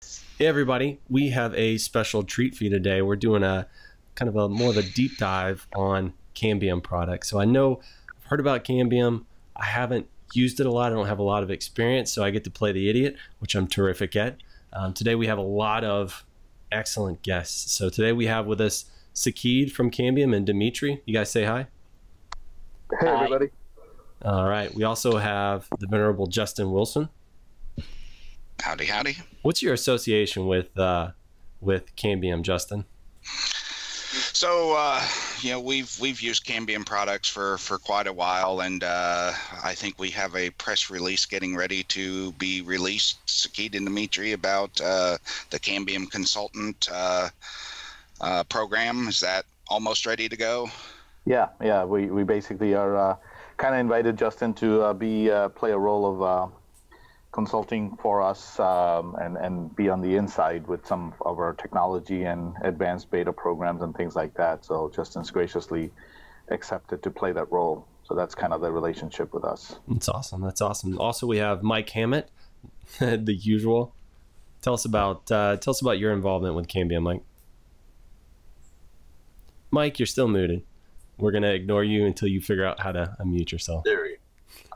Hey everybody, we have a special treat for you today. We're doing a kind of a more of a deep dive on Cambium products. So I know I've heard about Cambium. I haven't used it a lot. I don't have a lot of experience, so I get to play the idiot, which I'm terrific at. Today we have a lot of excellent guests. So today we have with us Sakid from Cambium and Dmitry. You guys say hi. Hey everybody. All right. We also have the venerable Justin Wilson. Howdy, howdy. What's your association with Cambium, Justin? So, we've used Cambium products for quite a while, and I think we have a press release getting ready to be released, Sakid and Dmitry, about the Cambium consultant program. Is that almost ready to go? Yeah. We basically are kind of invited Justin to play a role of consulting for us and be on the inside with some of our technology and advanced beta programs and things like that. So Justin's graciously accepted to play that role. So that's kind of the relationship with us. That's awesome. That's awesome. Also, we have Mike Hammett, the usual. Tell us about your involvement with Cambium, Mike. Mike, you're still muted. We're gonna ignore you until you figure out how to unmute yourself. There we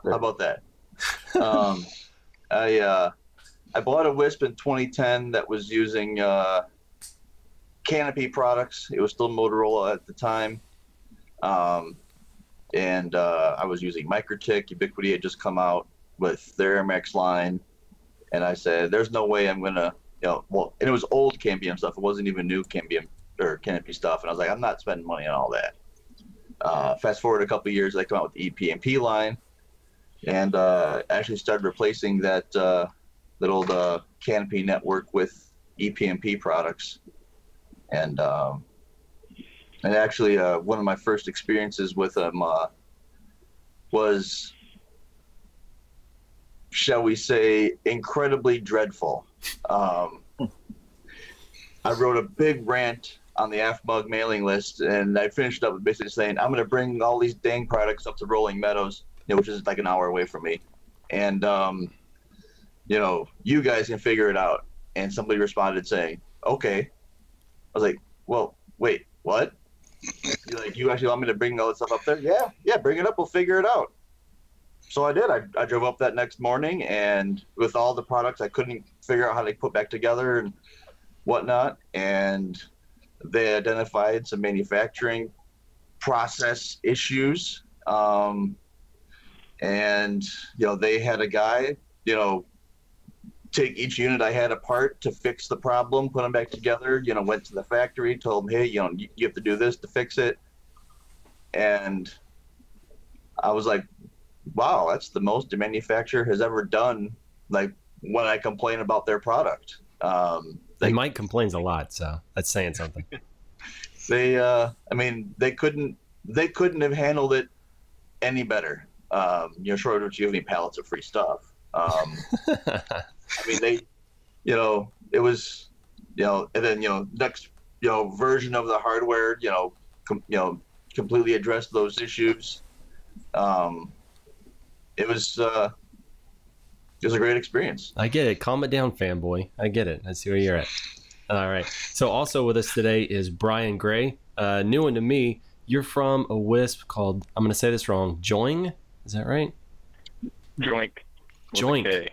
go. How about that? I bought a WISP in 2010 that was using Canopy products. It was still Motorola at the time. And I was using Microtik. Ubiquiti had just come out with their MX line. And I said, there's no way I'm going to, and it was old Cambium stuff. It wasn't even new Cambium or Canopy stuff. And I was like, I'm not spending money on all that. Fast forward a couple of years, I come out with the ePMP line. And actually started replacing that old Canopy network with ePMP products. And actually one of my first experiences with them was, shall we say, incredibly dreadful. I wrote a big rant on the AFMUG mailing list, and I finished up with basically saying, I'm going to bring all these dang products up to Rolling Meadows, which is like an hour away from me. And, you guys can figure it out. And somebody responded saying, okay. I was like, well, wait, what? You actually want me to bring all this stuff up there? Yeah, bring it up. We'll figure it out. So I did. I drove up that next morning, and with all the products I couldn't figure out how to put back together and whatnot. And they identified some manufacturing process issues. And, they had a guy, take each unit I had apart to fix the problem, put them back together, went to the factory, told them, hey, you have to do this to fix it. And I was like, wow, that's the most the manufacturer has ever done, like, when I complain about their product. Mike complains a lot, so that's saying something. They couldn't have handled it any better. Short of giving me pallets of free stuff. It was, and then, next, version of the hardware, completely addressed those issues. It was a great experience. I get it. Calm it down, fanboy. I get it. I see where you're at. All right. So also with us today is Brian Gray. New one to me. You're from a WISP called, I'm going to say this wrong, Joing? Is that right? Joink. Joink.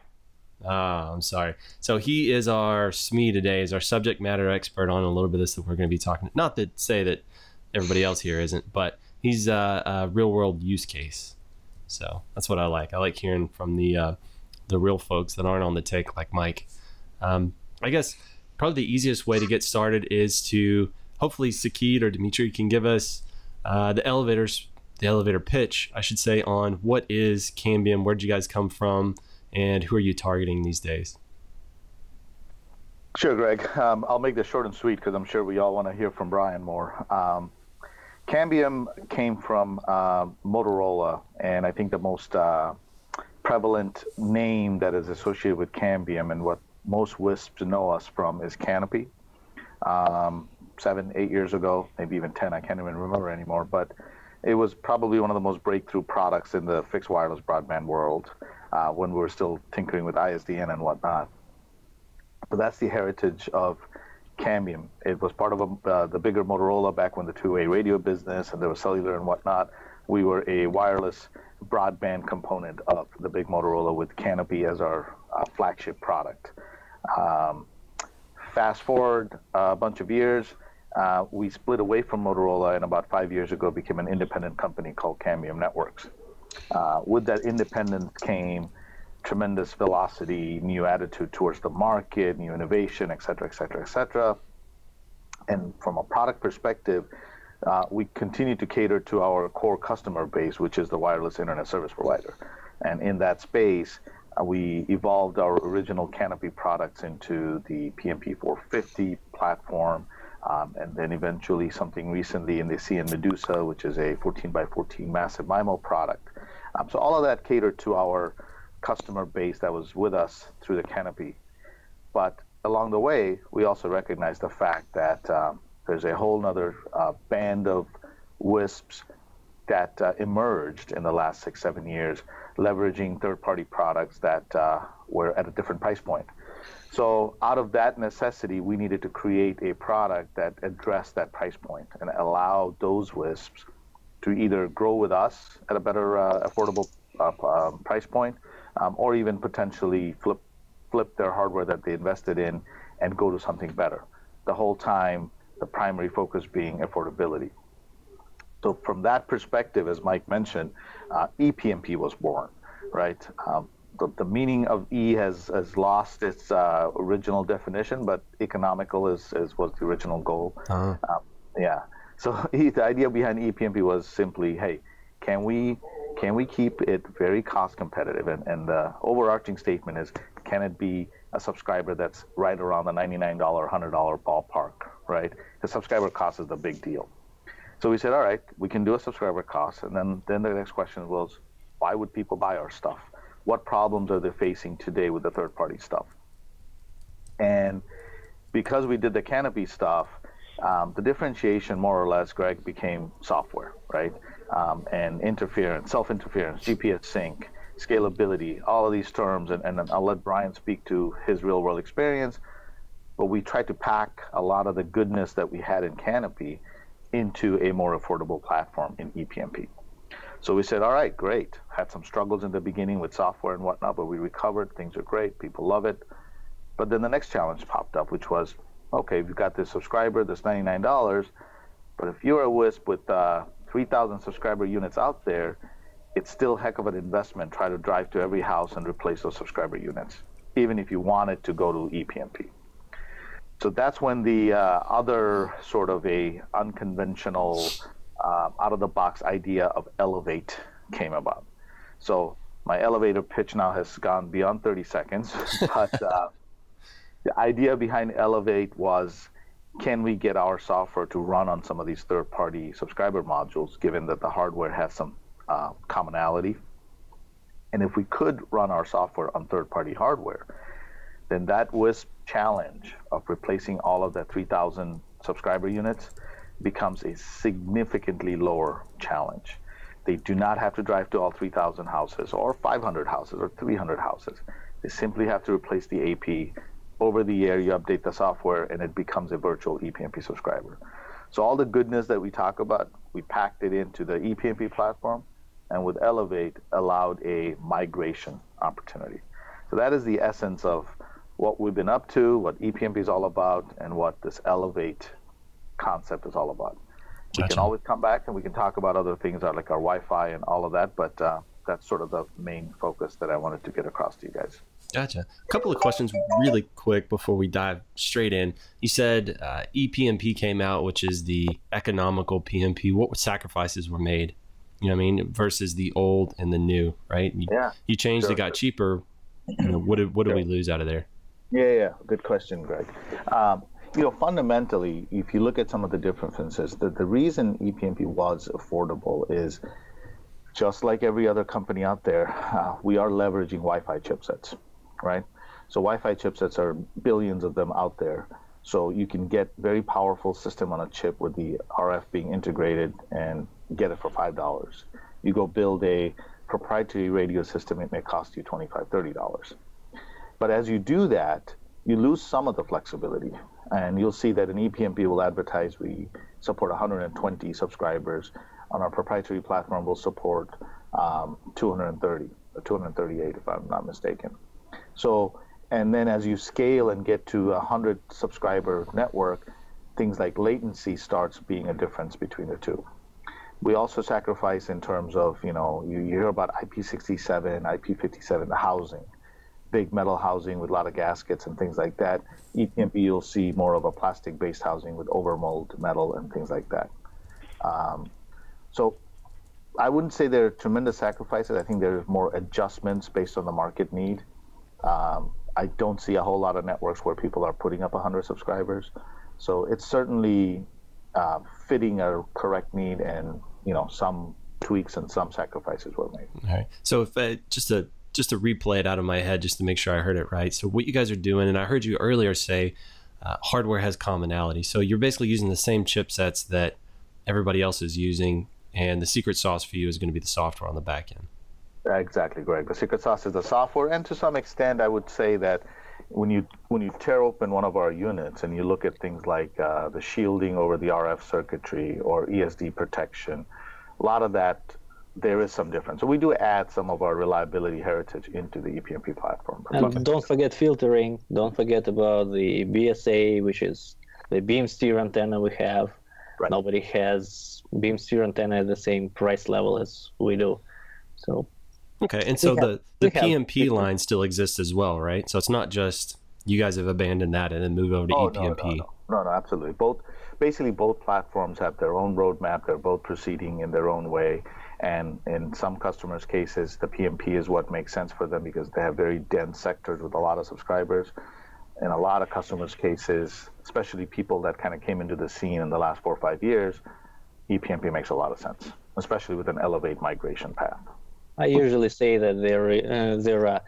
I'm sorry. So he is our SME today, is our subject matter expert on a little bit of this that we're going to be talking. Not to say that everybody else here isn't, but he's a real world use case. So that's what I like. I like hearing from the real folks that aren't on the take like Mike. I guess probably the easiest way to get started is to hopefully Sakid or Dmitry can give us the elevator pitch, I should say, on what is Cambium, where'd you guys come from, and who are you targeting these days? Sure, Greg. I'll make this short and sweet because I'm sure we all want to hear from Brian more. Cambium came from Motorola, and I think the most prevalent name that is associated with Cambium and what most WISPs know us from is Canopy. 7, 8 years ago, maybe even 10, I can't even remember anymore, but it was probably one of the most breakthrough products in the fixed wireless broadband world when we were still tinkering with ISDN and whatnot. So that's the heritage of Cambium. It was part of the bigger Motorola back when the two-way radio business and there was cellular and whatnot. We were a wireless broadband component of the big Motorola with Canopy as our flagship product. Fast forward a bunch of years, we split away from Motorola and about 5 years ago became an independent company called Cambium Networks. With that independence came tremendous velocity, new attitude towards the market, new innovation, et cetera, et cetera, et cetera. And from a product perspective, we continue to cater to our core customer base, which is the wireless internet service provider. And in that space, we evolved our original Canopy products into the PMP 450 platform, and then eventually something recently in the CN Medusa, which is a 14 by 14 massive MIMO product. So all of that catered to our customer base that was with us through the Canopy. But along the way, we also recognize the fact that there's a whole other band of WISPs that emerged in the last 6-7 years, leveraging third-party products that were at a different price point. So out of that necessity, we needed to create a product that addressed that price point and allow those WISPs to either grow with us at a better affordable price point, or even potentially flip their hardware that they invested in and go to something better. The whole time, the primary focus being affordability. So from that perspective, as Mike mentioned, ePMP was born, right? The meaning of E has lost its original definition, but economical was the original goal. Yeah. So the idea behind ePMP was simply, hey, can we keep it very cost competitive? And the overarching statement is, can it be a subscriber that's right around the $99, $100 ballpark, right? The subscriber cost is the big deal. So we said, all right, we can do a subscriber cost. And then the next question was, why would people buy our stuff? What problems are they facing today with the third-party stuff? And because we did the Canopy stuff, the differentiation, more or less, Greg, became software, right? And interference, self-interference, GPS sync, scalability, all of these terms, and I'll let Brian speak to his real-world experience, but we tried to pack a lot of the goodness that we had in Canopy into a more affordable platform in ePMP. So we said, all right, great. Had some struggles in the beginning with software and whatnot, but we recovered. Things are great. People love it. But then the next challenge popped up, which was, okay, we've got this subscriber, this $99, but if you're a WISP with 3,000 subscriber units out there, it's still a heck of an investment. Try to drive to every house and replace those subscriber units, even if you wanted to go to ePMP. So that's when the other sort of a unconventional, out-of-the-box idea of Elevate came about. So my elevator pitch now has gone beyond 30 seconds, but the idea behind Elevate was, can we get our software to run on some of these third-party subscriber modules, given that the hardware has some commonality? And if we could run our software on third-party hardware, then that WISP challenge of replacing all of the 3,000 subscriber units becomes a significantly lower challenge. They do not have to drive to all 3,000 houses or 500 houses or 300 houses. They simply have to replace the AP. Over the air, you update the software, and it becomes a virtual ePMP subscriber. So all the goodness that we talk about, we packed it into the ePMP platform, and with Elevate, allowed a migration opportunity. So that is the essence of what we've been up to, what ePMP is all about, and what this Elevate concept is all about. We can always come back and we can talk about other things like our Wi-Fi and all of that, but that's sort of the main focus that I wanted to get across to you guys. Gotcha. A couple of questions really quick before we dive straight in. You said ePMP came out, which is the economical PMP. What sacrifices were made, you know what I mean, versus the old and the new, right? You changed, sure. It got cheaper. You know, what did we lose out of there? Yeah. Good question, Greg. Fundamentally, if you look at some of the differences, the reason ePMP was affordable is, just like every other company out there, we are leveraging Wi-Fi chipsets, right? So Wi-Fi chipsets are billions of them out there. So you can get very powerful system on a chip with the RF being integrated and get it for $5. You go build a proprietary radio system, it may cost you $25, $30. But as you do that, you lose some of the flexibility. And you'll see that an ePMP will advertise we support 120 subscribers. On our proprietary platform, we'll support 230 or 238, if I'm not mistaken. So, and then as you scale and get to a 100 subscriber network, things like latency starts being a difference between the two. We also sacrifice in terms of, you hear about IP67, IP57, the housing, big metal housing with a lot of gaskets and things like that. ePMP, you'll see more of a plastic-based housing with overmold metal and things like that. So I wouldn't say there are tremendous sacrifices. I think there's more adjustments based on the market need. I don't see a whole lot of networks where people are putting up 100 subscribers. So it's certainly fitting a correct need, and some tweaks and some sacrifices were made. All right. So if just to replay it out of my head, just to make sure I heard it right. So what you guys are doing, and I heard you earlier say hardware has commonality. So you're basically using the same chipsets that everybody else is using, and the secret sauce for you is going to be the software on the back end. Exactly, Greg. The secret sauce is the software, and to some extent, I would say that when you tear open one of our units and you look at things like the shielding over the RF circuitry or ESD protection, a lot of that, there is some difference. So we do add some of our reliability heritage into the ePMP platform. And don't forget filtering. Don't forget about the BSA, which is the beam steer antenna we have. Right. Nobody has beam steer antenna at the same price level as we do. So. Okay, and so the PMP line still exists as well, right? So it's not just you guys have abandoned that and then move over to ePMP. No, absolutely. Basically both platforms have their own roadmap. They're both proceeding in their own way. And in some customers' cases, the PMP is what makes sense for them because they have very dense sectors with a lot of subscribers. In a lot of customers' cases, especially people that kind of came into the scene in the last 4 or 5 years, ePMP makes a lot of sense, especially with an Elevate migration path. I usually say that there are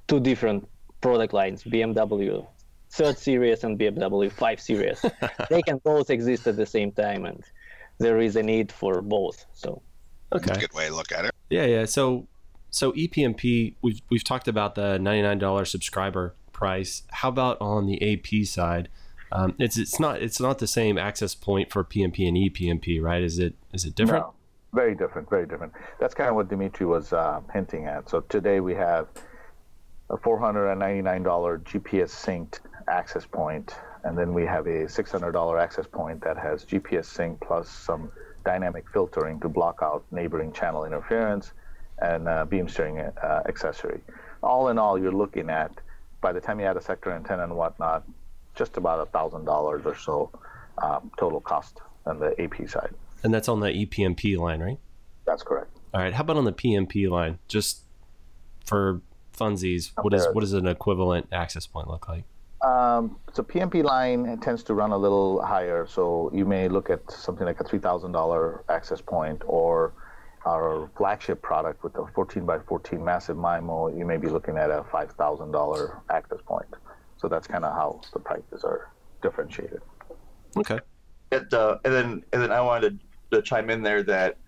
two different product lines, BMW 3rd series and BMW 5 series. They can both exist at the same time, and there is a need for both. So, okay, that's a good way to look at it. Yeah. So ePMP, we've talked about the $99 subscriber price. How about on the AP side? It's not the same access point for PMP and ePMP, right? Is it different? No. Very different, very different. That's kind of what Dmitry was hinting at. So today we have a $499 GPS synced access point, and then we have a $600 access point that has GPS sync plus some dynamic filtering to block out neighboring channel interference and beam steering accessory. All in all, you're looking at, by the time you add a sector antenna and whatnot, just about $1,000 or so total cost on the AP side. And that's on the ePMP line, right? That's correct. All right. How about on the PMP line? Just for funsies, what does an equivalent access point look like? So PMP line tends to run a little higher. So you may look at something like a $3,000 access point, or our flagship product with the 14x14 massive MIMO, you may be looking at a $5,000 access point. So that's kind of how the prices are differentiated. Okay. And then I wanted to chime in there that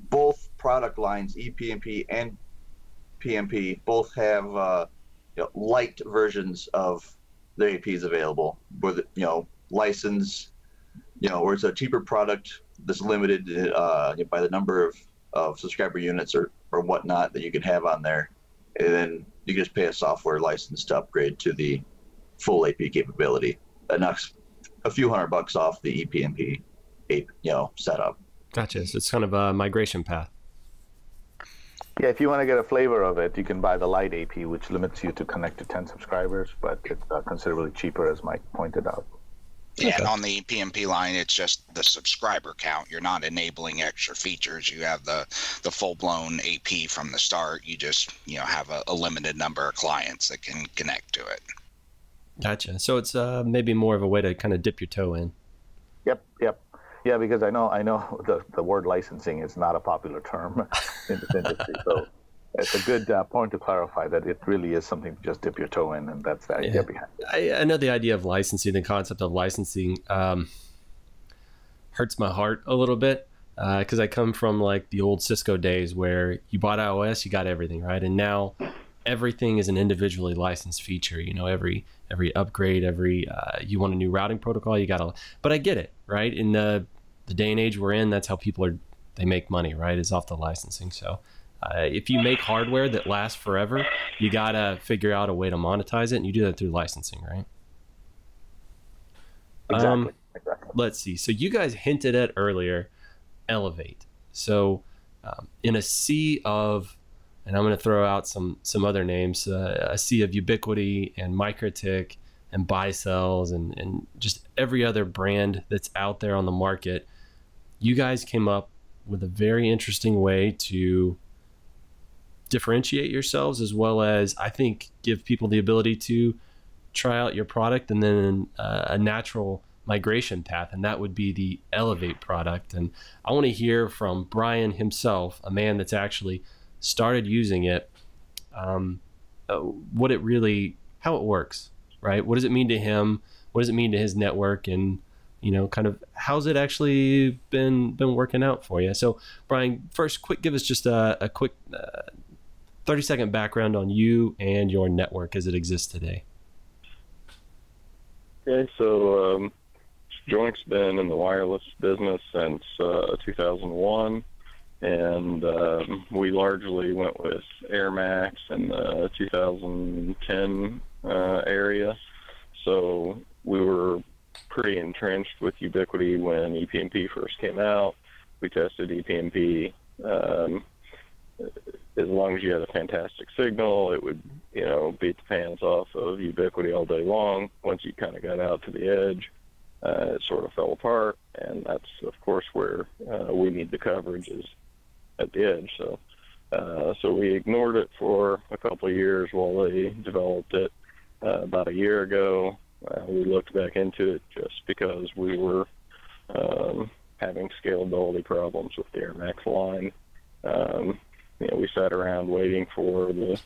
both product lines, ePMP and PMP, both have light versions of the APs available, where license, where it's a cheaper product that's limited by the number of subscriber units or whatnot that you can have on there, and then you can just pay a software license to upgrade to the full AP capability. That knocks a few $100 off the ePMP, setup. Gotcha. So it's kind of a migration path. Yeah, if you want to get a flavor of it, you can buy the light AP, which limits you to connect to 10 subscribers, but it's considerably cheaper, as Mike pointed out. Yeah, Okay. and on the PMP line, it's just the subscriber count. You're not enabling extra features. You have the full-blown AP from the start. You just have a limited number of clients that can connect to it. Gotcha. So it's maybe more of a way to kind of dip your toe in. Yep. Yeah, because I know the word licensing is not a popular term in this industry. So it's a good point to clarify that it really is something to just dip your toe in, and that's the idea behind it. I know the idea of licensing, the concept of licensing hurts my heart a little bit because I come from like the old Cisco days where you bought iOS, you got everything, right? And now everything is an individually licensed feature. You know, every upgrade, you want a new routing protocol, you gotta. But I get it, right? In the day and age we're in, that's how they make money, right? Is off the licensing. So if you make hardware that lasts forever, you gotta figure out a way to monetize it, and you do that through licensing, right? Exactly. Let's see. So you guys hinted at earlier, Elevate. So in a sea of, and I'm going to throw out some other names, a sea of Ubiquity and MikroTik and Bicells and just every other brand that's out there on the market, you guys came up with a very interesting way to differentiate yourselves, as well as, I think, give people the ability to try out your product and then a natural migration path, and that would be the Elevate product. And I want to hear from Brian himself, a man that's actually started using it, what it really, how it works, right? What does it mean to him? What does it mean to his network? And, you know, kind of how's it actually been working out for you? So Brian, first, give us just a quick 30-second background on you and your network as it exists today. Okay, so Joint's been in the wireless business since 2001, and we largely went with AirMax in the 2010 area. So we were pretty entrenched with Ubiquity when ePMP first came out. We tested ePMP. As long as you had a fantastic signal, it would, you know, beat the pants off of Ubiquity all day long. Once you kind of got out to the edge, it sort of fell apart, and that's, of course, where we need the coverage is at the edge. So we ignored it for a couple of years while they developed it. About a year ago, we looked back into it just because we were having scalability problems with the AirMax line. You know, we sat around waiting for the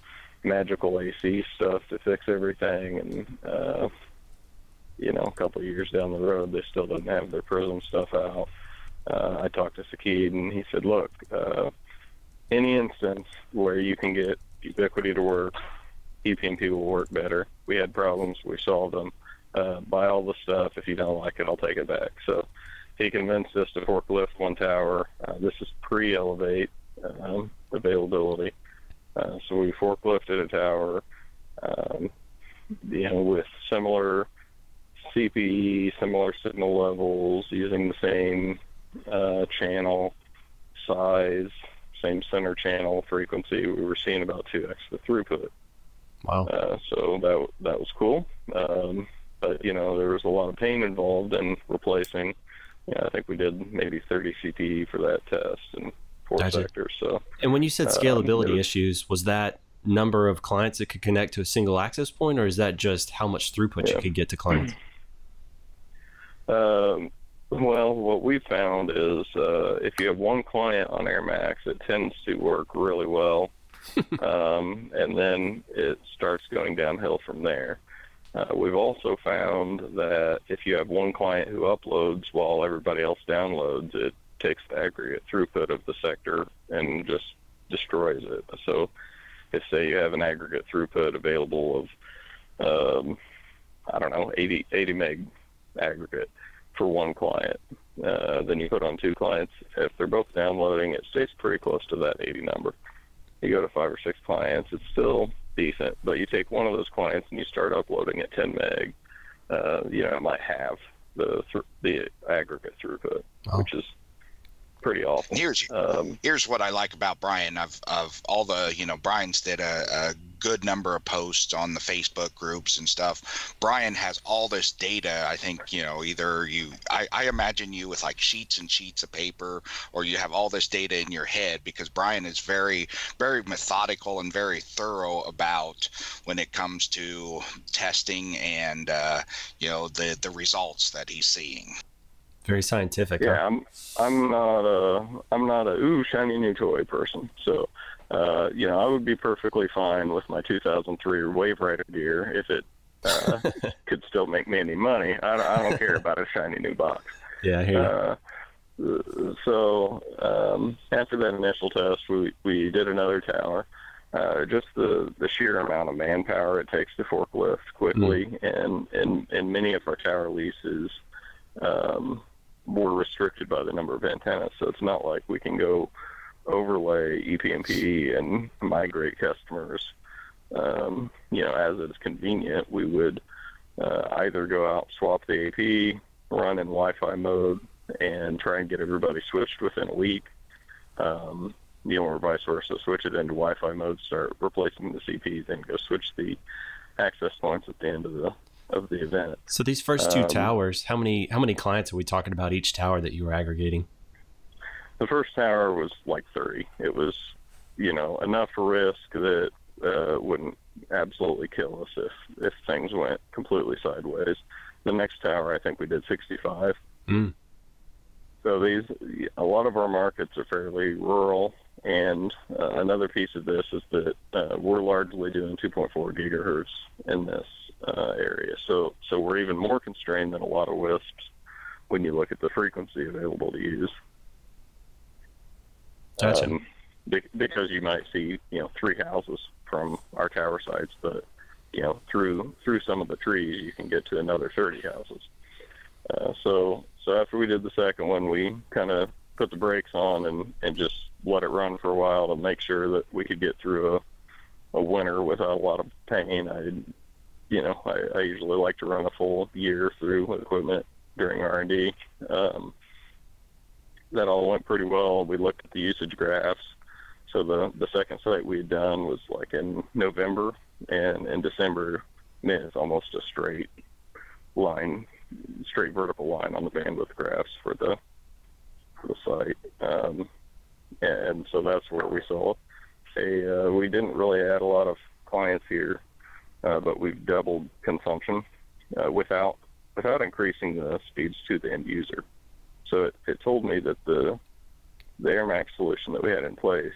magical AC stuff to fix everything, and you know, a couple of years down the road, they still didn't have their Prism stuff out. I talked to Sakid, and he said, look, any instance where you can get Ubiquity to work, ePMP will work better. We had problems, we solved them. Buy all the stuff. If you don't like it, I'll take it back. So he convinced us to forklift one tower. This is pre-Elevate availability. So we forklifted a tower, you know, with similar CPE, similar signal levels, using the same channel size, same center channel frequency. We were seeing about 2x the throughput. Wow. So that was cool. But, you know, there was a lot of pain involved in replacing. You know, I think we did maybe 30 CPE for that test and 4 sectors. So. And when you said scalability issues, was that number of clients that could connect to a single access point, or is that just how much throughput you could get to clients? Well, what we found is if you have one client on AirMax, it tends to work really well, and then it starts going downhill from there. We've also found that if you have one client who uploads while everybody else downloads, it takes the aggregate throughput of the sector and just destroys it. So if, say, you have an aggregate throughput available of, I don't know, 80 meg aggregate for one client, then you put on 2 clients. If they're both downloading, it stays pretty close to that 80 number. You go to 5 or 6 clients, it's still decent, but you take one of those clients and you start uploading at 10 meg, you know, it might have the aggregate throughput, which is pretty awful. Here's what I like about Brian. Of all the, you know, Brian's did a good number of posts on the Facebook groups and stuff. Brian has all this data. I think, you know, either I imagine you with like sheets and sheets of paper, or you have all this data in your head, because Brian is very, very methodical and very thorough about when it comes to testing and, you know, the results that he's seeing. Very scientific. Yeah, huh? I'm not a ooh shiny new toy person. So, you know, I would be perfectly fine with my 2003 Wave Rider gear if it could still make me any money. I don't care about a shiny new box. Yeah, I hear you. So after that initial test, we did another tower. just the sheer amount of manpower it takes to forklift quickly, and many of our tower leases we're restricted by the number of antennas, so it's not like we can go overlay ePMP and migrate customers. As it's convenient, we would either go out, swap the AP, run in Wi-Fi mode, and try and get everybody switched within a week. Or vice versa, switch it into Wi-Fi mode, start replacing the CPs, then go switch the access points at the end of the event. So these first two towers, how many clients are we talking about each tower that you were aggregating? The first tower was like 30. It was, enough risk that wouldn't absolutely kill us if things went completely sideways. The next tower, I think we did 65. So a lot of our markets are fairly rural, and another piece of this is that we're largely doing 2.4 gigahertz in this area. So we're even more constrained than a lot of WISPs when you look at the frequency available to use. Gotcha. Because you might see, 3 houses from our tower sites, but through some of the trees you can get to another 30 houses. So after we did the second one, we kind of put the brakes on and just let it run for a while to make sure that we could get through a winter without a lot of pain. I usually like to run a full year through equipment during R&D. That all went pretty well. We looked at the usage graphs. So the second site we had done was like in November, and in December, it's almost a straight vertical line on the bandwidth graphs for the site. And so that's where we saw we didn't really add a lot of clients here, but we've doubled consumption without increasing the speeds to the end user. So it told me that the AirMax solution that we had in place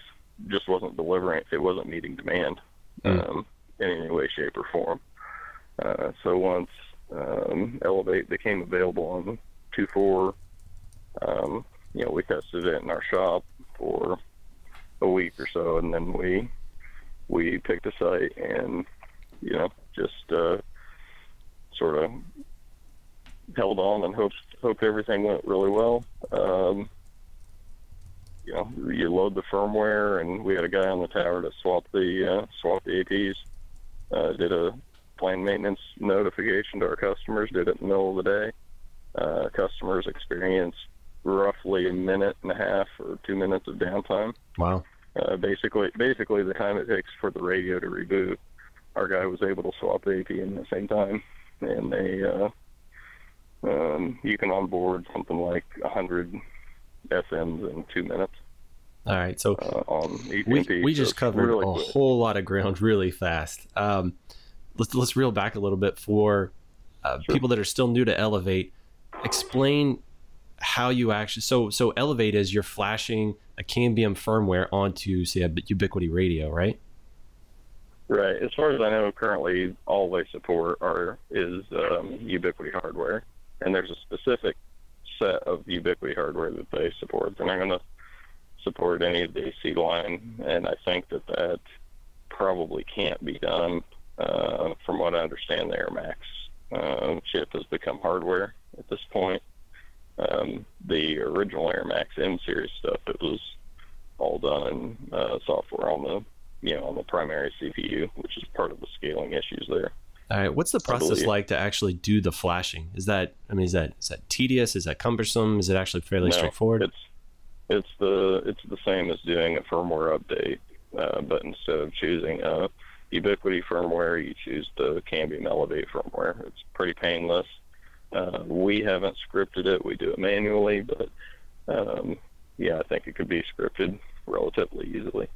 just wasn't delivering. It wasn't meeting demand in any way, shape, or form. So once Elevate became available on 2.4, we tested it in our shop for a week or so, and then we picked a site and just sort of held on and hoped everything went really well. You load the firmware, and we had a guy on the tower to swap the APs. Did a planned maintenance notification to our customers. Did it in the middle of the day. Customers experienced roughly a minute and a half or 2 minutes of downtime. Wow. Basically the time it takes for the radio to reboot. Our guy was able to swap the AP in the same time, and you can onboard something like 100 SMs in 2 minutes. All right, so on ePMP, we just covered really a quick. whole lot of ground really fast. Let's reel back a little bit for people that are still new to Elevate. Explain how you actually so Elevate is you're flashing a Cambium firmware onto, say, a Ubiquiti radio, right? Right. As far as I know, currently all they support is Ubiquiti hardware, and there's a specific set of Ubiquiti hardware that they support. They're not going to support any of the AC line, and I think that probably can't be done. From what I understand, the AirMax chip has become hardware at this point. The original AirMax M-series stuff, it was all done in software on the primary CPU, which is part of the scaling issues there. All right, what's the process like to actually do the flashing? Is that tedious? Is that cumbersome? Is it actually fairly straightforward? It's the same as doing a firmware update, but instead of choosing a Ubiquiti firmware, you choose the Cambium Elevate firmware. It's pretty painless. We haven't scripted it. We do it manually, but I think it could be scripted relatively easily.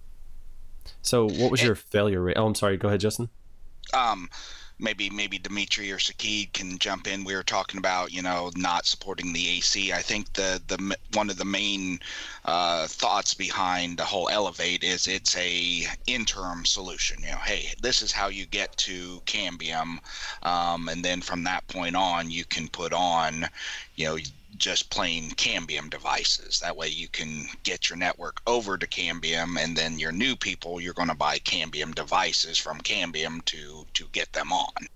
So what was your failure rate? Oh, I'm sorry. Go ahead, Justin. Maybe Dmitry or Sakid can jump in. We were talking about, not supporting the AC. I think the one of the main thoughts behind the whole Elevate is it's a interim solution. Hey, this is how you get to Cambium, and then from that point on, you can put on, just plain Cambium devices. That way you can get your network over to Cambium, and then your new people, you're going to buy Cambium devices from Cambium to get them on.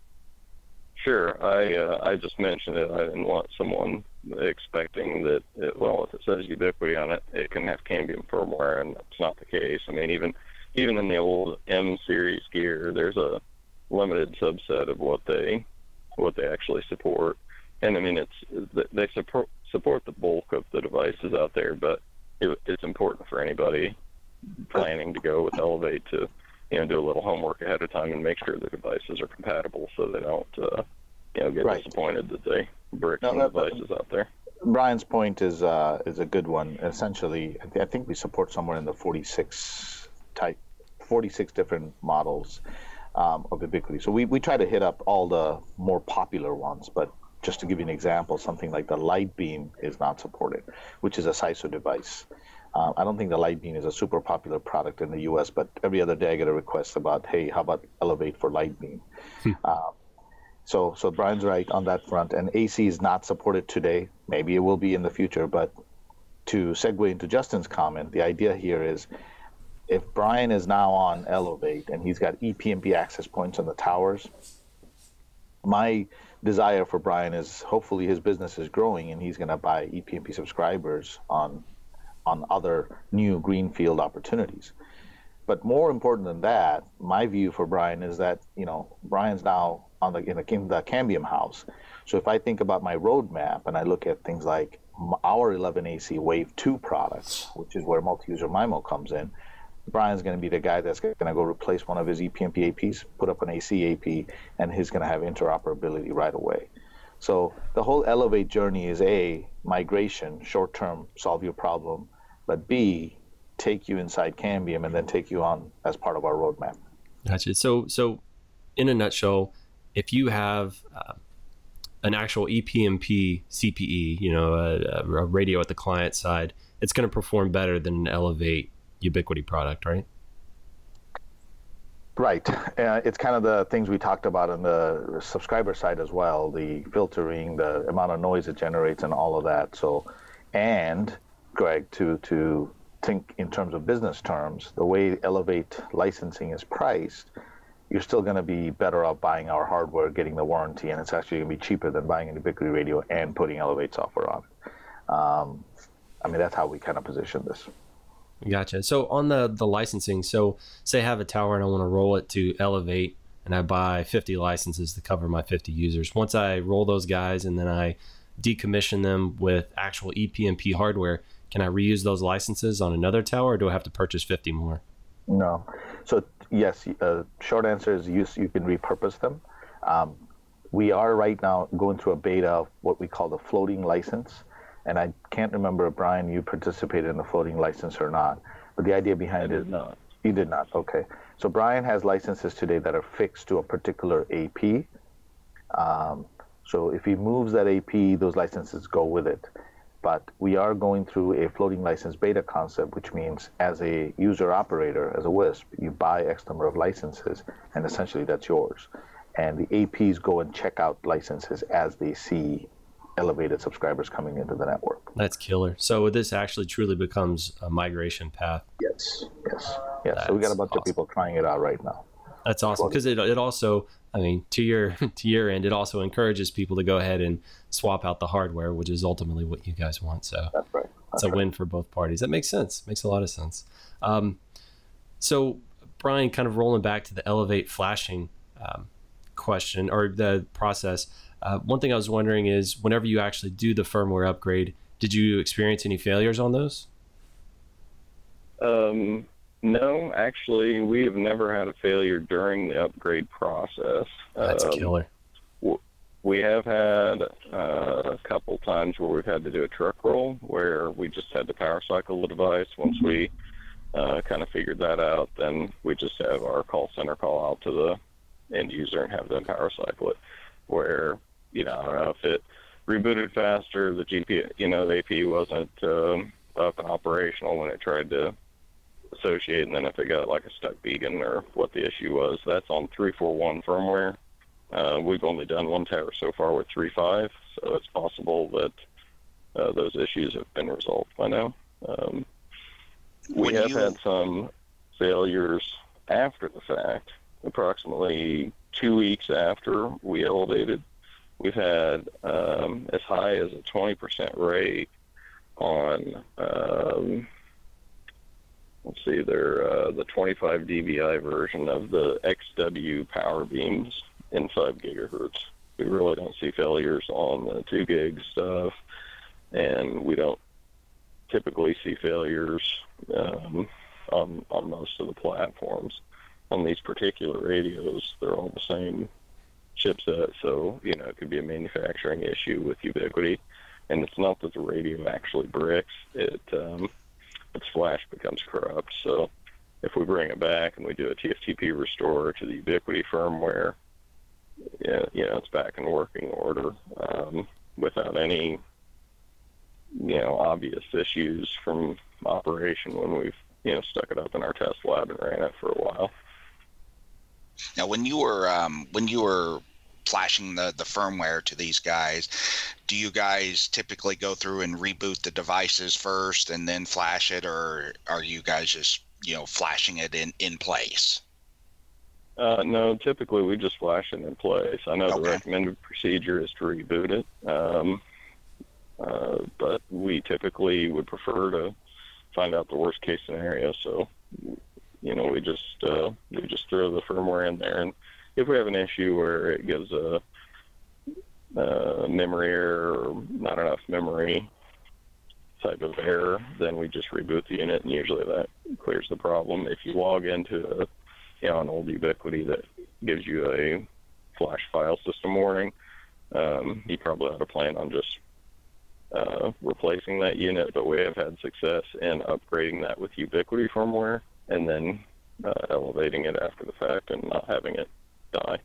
Sure. I just mentioned it. I didn't want someone expecting that, if it says Ubiquity on it, it can have Cambium firmware, and that's not the case. I mean, even in the old M series gear, there's a limited subset of what they actually support. And I mean, they support the bulk of the devices out there, but it's important for anybody planning to go with Elevate to do a little homework ahead of time and make sure the devices are compatible, so they don't get disappointed that they brick some devices out there. Brian's point is a good one. Essentially, I think we support somewhere in the 46 different models of Ubiquity. So we try to hit up all the more popular ones, but just to give you an example, something like the Lightbeam is not supported, which is a CISO device. I don't think the Lightbeam is a super popular product in the U.S., but every other day I get a request about, hey, how about Elevate for Lightbeam? So Brian's right on that front, and AC is not supported today. Maybe it will be in the future, but to segue into Justin's comment, the idea here is if Brian is now on Elevate and he's got ePMP access points on the towers, my desire for Brian is hopefully his business is growing and he's going to buy ePMP subscribers on other new greenfield opportunities. But more important than that, my view for Brian is that Brian's now in the Cambium house. So if I think about my roadmap and I look at things like our 11AC Wave 2 products, which is where multi-user MIMO comes in, Brian's going to be the guy that's going to go replace one of his ePMP APs, put up an AC AP, and he's going to have interoperability right away. So the whole Elevate journey is A, migration, short-term, solve your problem, but B, take you inside Cambium and then take you on as part of our roadmap. Gotcha. So in a nutshell, if you have an actual ePMP CPE, a radio at the client side, it's going to perform better than an Elevate Ubiquity product, right? Right. It's kind of the things we talked about on the subscriber side as well, the filtering, the amount of noise it generates and all of that. So, and Greg, to think in terms of business terms, the way Elevate licensing is priced, you're still going to be better off buying our hardware, getting the warranty, and it's actually going to be cheaper than buying an Ubiquity radio and putting Elevate software on it. That's how we kind of position this. Gotcha. So on the licensing, so say I have a tower and I want to roll it to Elevate and I buy 50 licenses to cover my 50 users. Once I roll those guys and then I decommission them with actual ePMP hardware, can I reuse those licenses on another tower, or do I have to purchase 50 more? No. So yes, short answer is yes, you can repurpose them. We are right now going through a beta of what we call the floating license. And I can't remember, Brian, you participated in the floating license or not. But the idea behind it... not. You did not, okay. So Brian has licenses today that are fixed to a particular AP. So if he moves that AP, those licenses go with it. But we are going through a floating license beta concept, which means as a user operator, as a WISP, you buy X number of licenses, and essentially that's yours. And the APs go and check out licenses as they see elevated subscribers coming into the network. That's killer. So this actually truly becomes a migration path. Yes. So we got a bunch of people trying it out right now. That's awesome, because it also, to your end, it also encourages people to go ahead and swap out the hardware, which is ultimately what you guys want. So that's right. It's a win for both parties. That makes sense. Makes a lot of sense. So Brian, kind of rolling back to the Elevate flashing question or the process. One thing I was wondering is, whenever you actually do the firmware upgrade, did you experience any failures on those? No, actually, we have never had a failure during the upgrade process. That's killer. We have had a couple times where we've had to do a truck roll where we just had to power cycle the device. Once we kind of figured that out, then we just have our call center call out to the end user and have them power cycle it. Where, I don't know if it rebooted faster, the GPU, the AP wasn't up and operational when it tried to associate, and then if it got like a stuck beacon or what the issue was, that's on 3.4.1 firmware. We've only done one tower so far with 3.5, so it's possible that those issues have been resolved by now. We When have you- had some failures after the fact, approximately 2 weeks after we elevated. We've had as high as a 20% rate on, let's see, the 25 dBi version of the XW power beams in 5 gigahertz. We really don't see failures on the 2 gig stuff, and we don't typically see failures on most of the platforms. On these particular radios, they're all the same chipset, so it could be a manufacturing issue with Ubiquiti, and it's not that the radio actually bricks. Its flash becomes corrupt. So if we bring it back and we do a TFTP restore to the Ubiquiti firmware, it's back in working order without any obvious issues from operation when we've stuck it up in our test lab and ran it for a while. Now, when you were flashing the firmware to these guys, do you guys typically go through and reboot the devices first and then flash it, or are you guys just flashing it in place? No, typically we just flash it in place. I know Okay. The recommended procedure is to reboot it, but we typically would prefer to find out the worst case scenario. So, we just throw the firmware in there, and if we have an issue where it gives a memory error or not enough memory type of error, then we just reboot the unit, and usually that clears the problem. If you log into an old Ubiquiti that gives you a flash file system warning, you probably ought to plan on just replacing that unit, but we have had success in upgrading that with Ubiquiti firmware and then elevating it after the fact and not having it die.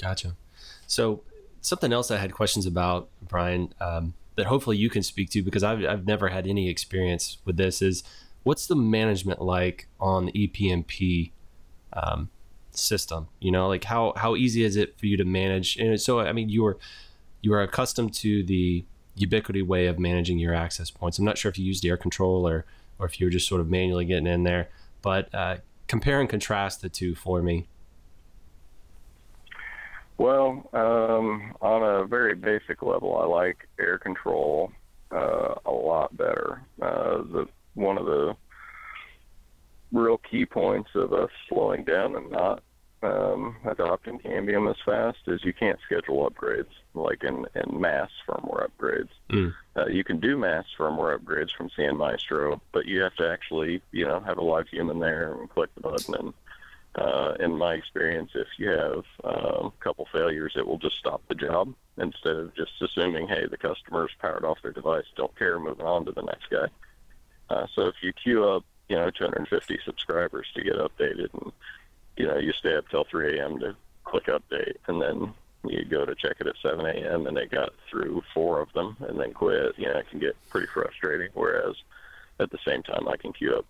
Gotcha. So something else I had questions about, Brian, that hopefully you can speak to, because I've never had any experience with this, is what's the management like on the ePMP system? Like how easy is it for you to manage? And so, I mean, you are accustomed to the Ubiquiti way of managing your access points. I'm not sure if you used air control or if you were just sort of manually getting in there, but compare and contrast the two for me. Well, on a very basic level, I like air control a lot better. One of the real key points of us slowing down and not adopting Cambium as fast is you can't schedule upgrades, like in mass firmware upgrades. You can do mass firmware upgrades from CN Maestro, but you have to actually, have a live human there and click the button. And in my experience, if you have a couple failures, it will just stop the job instead of just assuming, hey, the customer's powered off their device, don't care, moving on to the next guy. So if you queue up, 250 subscribers to get updated, and you stay up till 3 a.m. to click update, and then you go to check it at 7 a.m. and they got through 4 of them and then quit, it can get pretty frustrating. Whereas at the same time, I can queue up,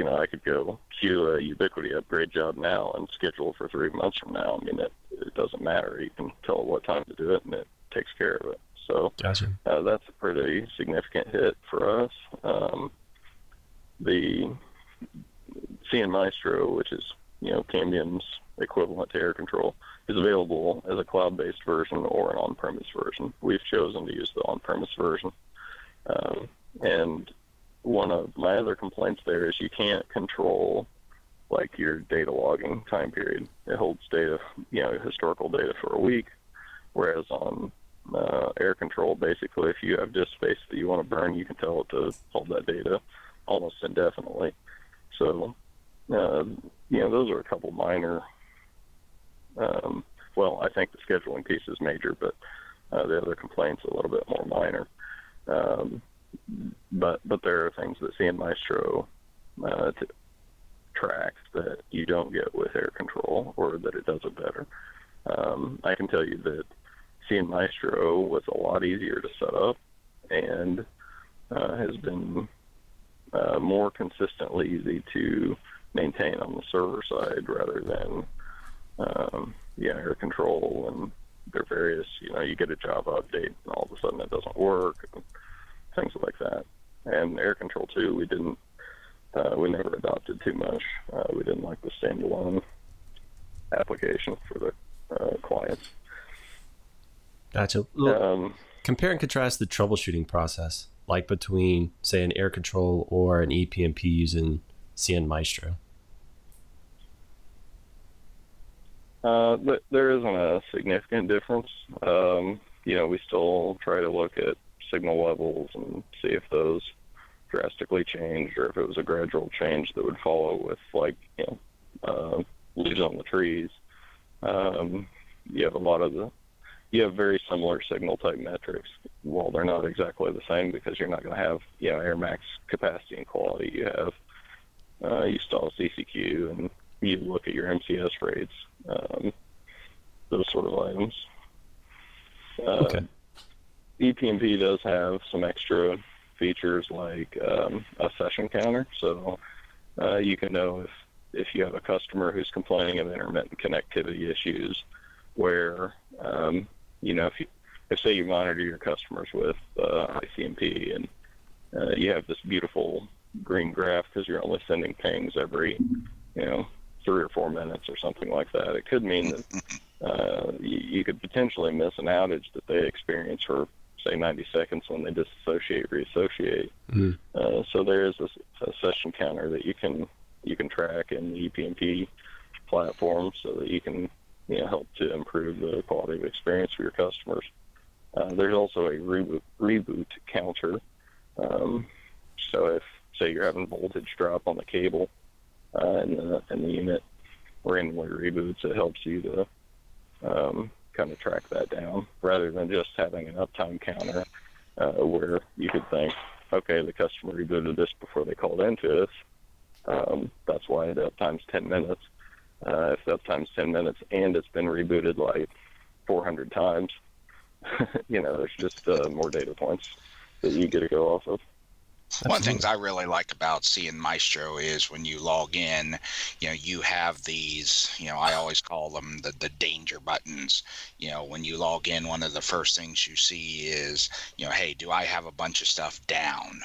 I could go queue a Ubiquiti upgrade job now and schedule for 3 months from now. I mean, it doesn't matter. You can tell it what time to do it, and it takes care of it. So Gotcha. That's a pretty significant hit for us. The CN Maestro, which is Cambium's equivalent to air control, is available as a cloud-based version or an on-premise version. We've chosen to use the on-premise version, and one of my other complaints there is you can't control like your data logging time period. It holds data, historical data for a week, whereas on air control, basically, if you have disk space that you want to burn, you can tell it to hold that data almost indefinitely. So, those are a couple minor. Well, I think the scheduling piece is major, but the other complaints a little bit more minor. But there are things that CN Maestro tracks that you don't get with air control, or that it does it better. I can tell you that CN Maestro was a lot easier to set up and has been more consistently easy to maintain on the server side rather than air control there are various, you get a Java update and all of a sudden it doesn't work, and things like that. And air control too, we never adopted too much. We didn't like the standalone application for the clients. Gotcha. Compare and contrast the troubleshooting process, like between, say, an air control or an ePMP using CN Maestro. But there isn't a significant difference. We still try to look at signal levels and see if those drastically changed, or if it was a gradual change that would follow with, like, leaves on the trees. You have very similar signal type metrics. Well, they're not exactly the same because you're not going to have, air max capacity and quality. You still have CCQ, and you look at your MCS rates, those sort of items. Okay. ePMP does have some extra features like a session counter, so you can know if you have a customer who's complaining of intermittent connectivity issues, where if say you monitor your customers with ICMP, and you have this beautiful green graph because you're only sending pings every 3 or 4 minutes or something like that, it could mean that you could potentially miss an outage that they experience for, say, 90 seconds when they disassociate, reassociate. So there is a session counter that you can track in the ePMP platform, so that you can help to improve the quality of experience for your customers. There's also a reboot counter. So if, say, you're having voltage drop on the cable and the unit randomly reboots, it helps you to kind of track that down, rather than just having an uptime counter where you could think, okay, the customer rebooted this before they called into us. That's why the uptime's 10 minutes. If the uptime's 10 minutes and it's been rebooted like 400 times, there's just more data points that you get to go off of. One of the things I really like about CN Maestro is when you log in, you have these, I always call them the danger buttons. When you log in, one of the first things you see is, hey, do I have a bunch of stuff down?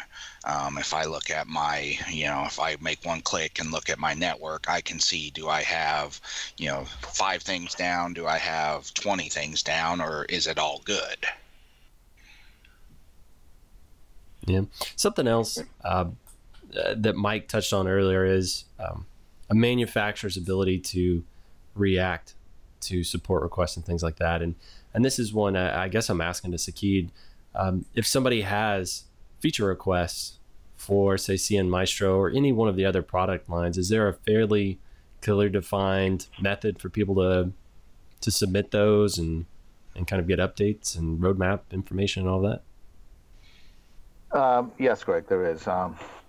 If I look at my, if I make one click and look at my network, I can see, do I have, 5 things down? Do I have 20 things down, or is it all good? Yeah. Something else that Mike touched on earlier is a manufacturer's ability to react to support requests and things like that. And this is one I guess I'm asking to Sakid. If somebody has feature requests for, say, CN Maestro or any one of the other product lines, is there a fairly clearly defined method for people to submit those and kind of get updates and roadmap information and all that? Yes, Greg, there is.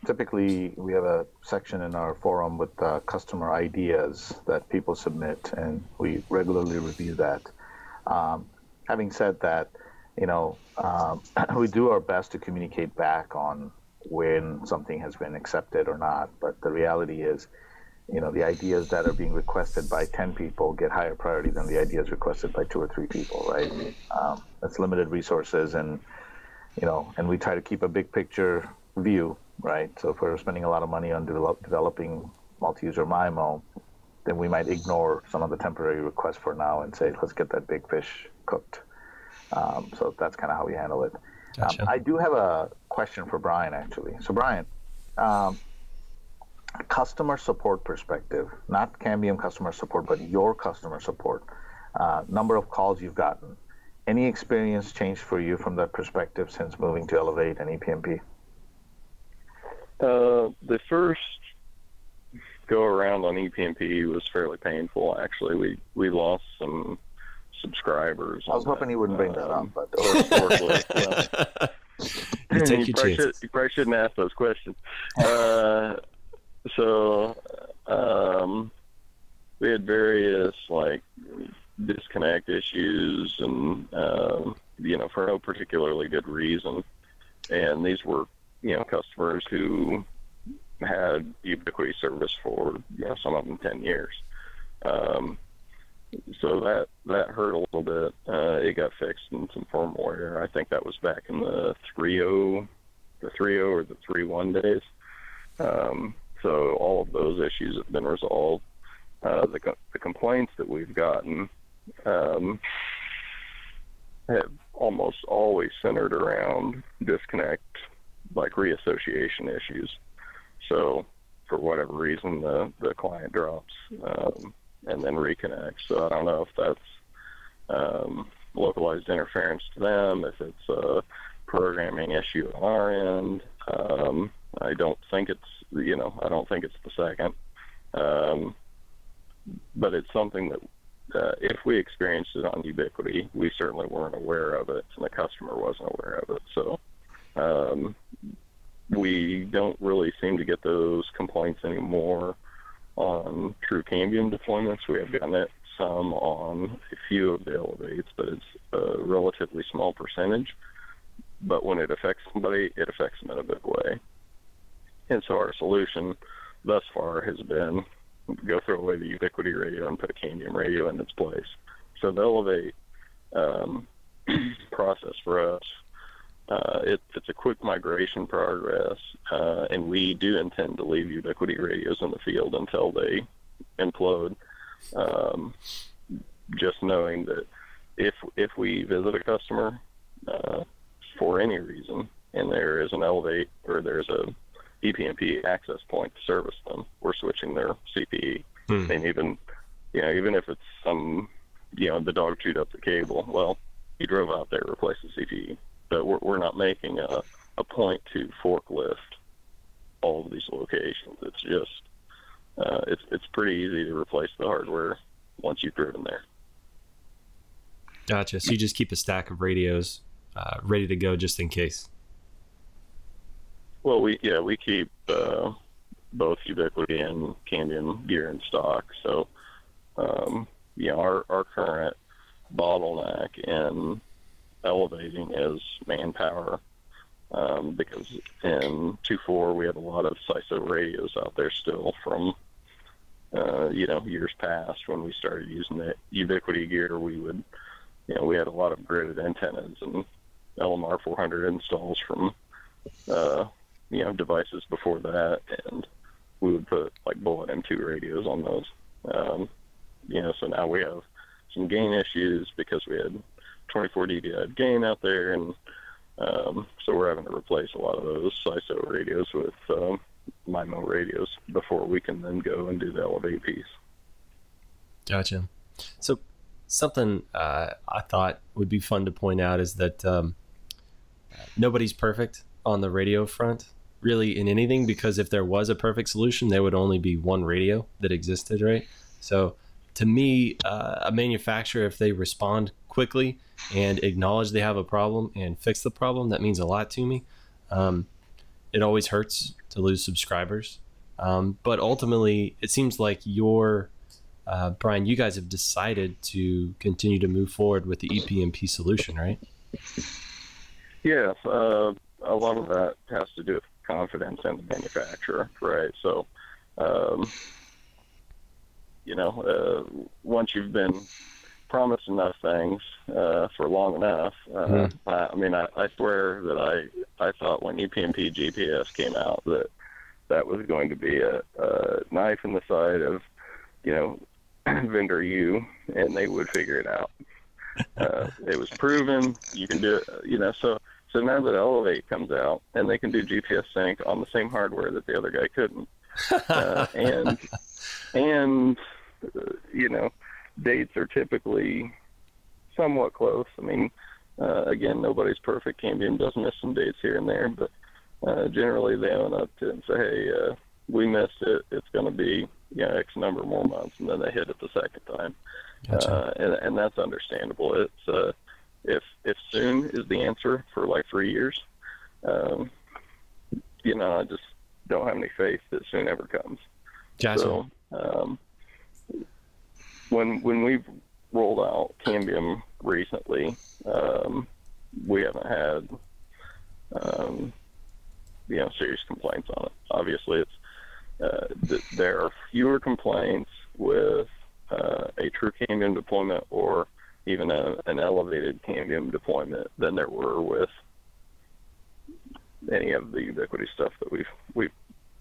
Typically, we have a section in our forum with customer ideas that people submit, and we regularly review that. Having said that, we do our best to communicate back on when something has been accepted or not. But the reality is, the ideas that are being requested by 10 people get higher priority than the ideas requested by 2 or 3 people, right? That's limited resources, and we try to keep a big picture view, right? So if we're spending a lot of money on developing multi-user MIMO, then we might ignore some of the temporary requests for now and say, let's get that big fish cooked. So that's kind of how we handle it. Gotcha. I do have a question for Brian, actually. So Brian, customer support perspective, not Cambium customer support, but your customer support, number of calls you've gotten. Any experience changed for you from that perspective since moving to Elevate and ePMP? The first go around on ePMP was fairly painful. Actually, we lost some subscribers. I was hoping you wouldn't bring that up, but you take your chances. You probably shouldn't ask those questions. We had various disconnect issues and for no particularly good reason, and these were customers who had Ubiquiti service for some of them 10 years. So that hurt a little bit. It got fixed in some firmware. I think that was back in the 3.0 or the 3.1 days. So all of those issues have been resolved. The complaints that we've gotten have almost always centered around disconnect, like reassociation issues. So for whatever reason, the client drops and then reconnects. So I don't know if that's localized interference to them, if it's a programming issue on our end. I don't think it's the second. But it's something that if we experienced it on Ubiquity, we certainly weren't aware of it, and the customer wasn't aware of it. So we don't really seem to get those complaints anymore on true Cambium deployments. We have gotten it some on a few of the elevates, but it's a relatively small percentage. But when it affects somebody, it affects them in a big way. And so our solution thus far has been go throw away the Ubiquity radio and put a Cambium radio in its place. So the elevate process for us, it's a quick migration progress, and we do intend to leave Ubiquity radios in the field until they implode. Just knowing that if we visit a customer for any reason and there is an elevate or there's a ePMP access point to service them, we're switching their CPE. And even if it's the dog chewed up the cable, well, he drove out there, replaced the CPE. But we're not making a point to forklift all of these locations. It's just it's pretty easy to replace the hardware once you've driven there. Gotcha. So you just keep a stack of radios ready to go just in case. Well, we keep both Ubiquity and Cambium gear in stock. So our current bottleneck in elevating is manpower, because in 2.4 we have a lot of CISO radios out there still from years past when we started using the Ubiquity gear. We had a lot of gridded antennas and LMR 400 installs from devices before that, and we would put like bullet M2 radios on those. So now we have some gain issues because we had 24 dBi gain out there, and so we're having to replace a lot of those CISO radios with MIMO radios before we can then go and do the elevate piece. Gotcha. So something I thought would be fun to point out is that nobody's perfect on the radio front, really, in anything, because if there was a perfect solution, there would only be one radio that existed, right? So to me, a manufacturer, if they respond quickly and acknowledge they have a problem and fix the problem, that means a lot to me. It always hurts to lose subscribers. But ultimately, it seems like Brian, you guys have decided to continue to move forward with the ePMP solution, right? Yes. A lot of that has to do with confidence in the manufacturer, right? So, once you've been promised enough things for long enough, I swear that I thought when ePMP GPS came out that was going to be a knife in the side of, vendor U, and they would figure it out. It was proven you can do it, So now that Elevate comes out and they can do GPS sync on the same hardware that the other guy couldn't, and dates are typically somewhat close. I mean, again, nobody's perfect. Cambium does miss some dates here and there, but generally they own up to it and say, hey, we missed it. It's going to be X number more months, and then they hit it the second time. Gotcha. And that's understandable. It's if soon is the answer for like 3 years, I just don't have any faith that soon ever comes. Gotcha. So when we've rolled out Cambium recently, we haven't had serious complaints on it. Obviously, it's there are fewer complaints with a true Cambium deployment or even an elevated Cambium deployment than there were with any of the Ubiquiti stuff that we've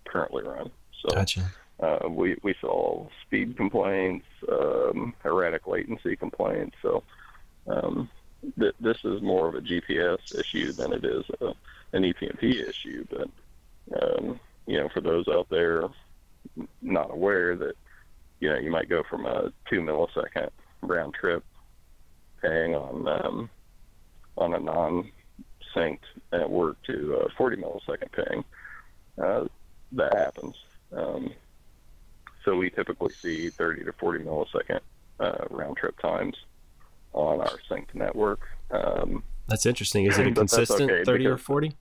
currently run. So Gotcha. We saw speed complaints, erratic latency latency So this is more of a GPS issue than it is an ePMP issue. But for those out there not aware that you might go from a 2 millisecond round trip ping on a non-synced network to a 40 millisecond ping. That happens. So we typically see 30 to 40 millisecond round trip times on our synced network. That's interesting. Is it a consistent 30 or 40?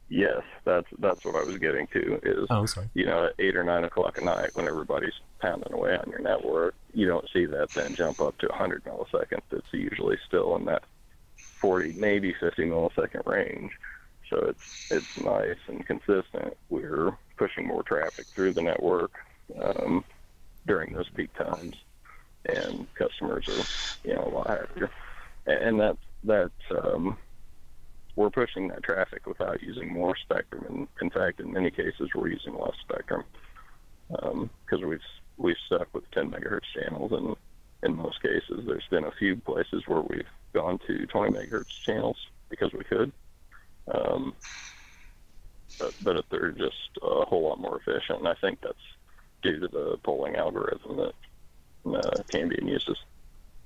Yes, that's what I was getting to. Is I'm sorry. At 8 or 9 o'clock at night when everybody's pounding away on your network, you don't see that then jump up to 100 milliseconds. It's usually still in that 40, maybe 50 millisecond range. So it's nice and consistent. We're pushing more traffic through the network during those peak times, and customers are a lot happier. And that's we're pushing that traffic without using more spectrum. And in fact, in many cases, we're using less spectrum because we've stuck with 10 megahertz channels, and in most cases, there's been a few places where we've gone to 20 megahertz channels because we could. But they're just a whole lot more efficient, and I think that's due to the polling algorithm that Cambium uses.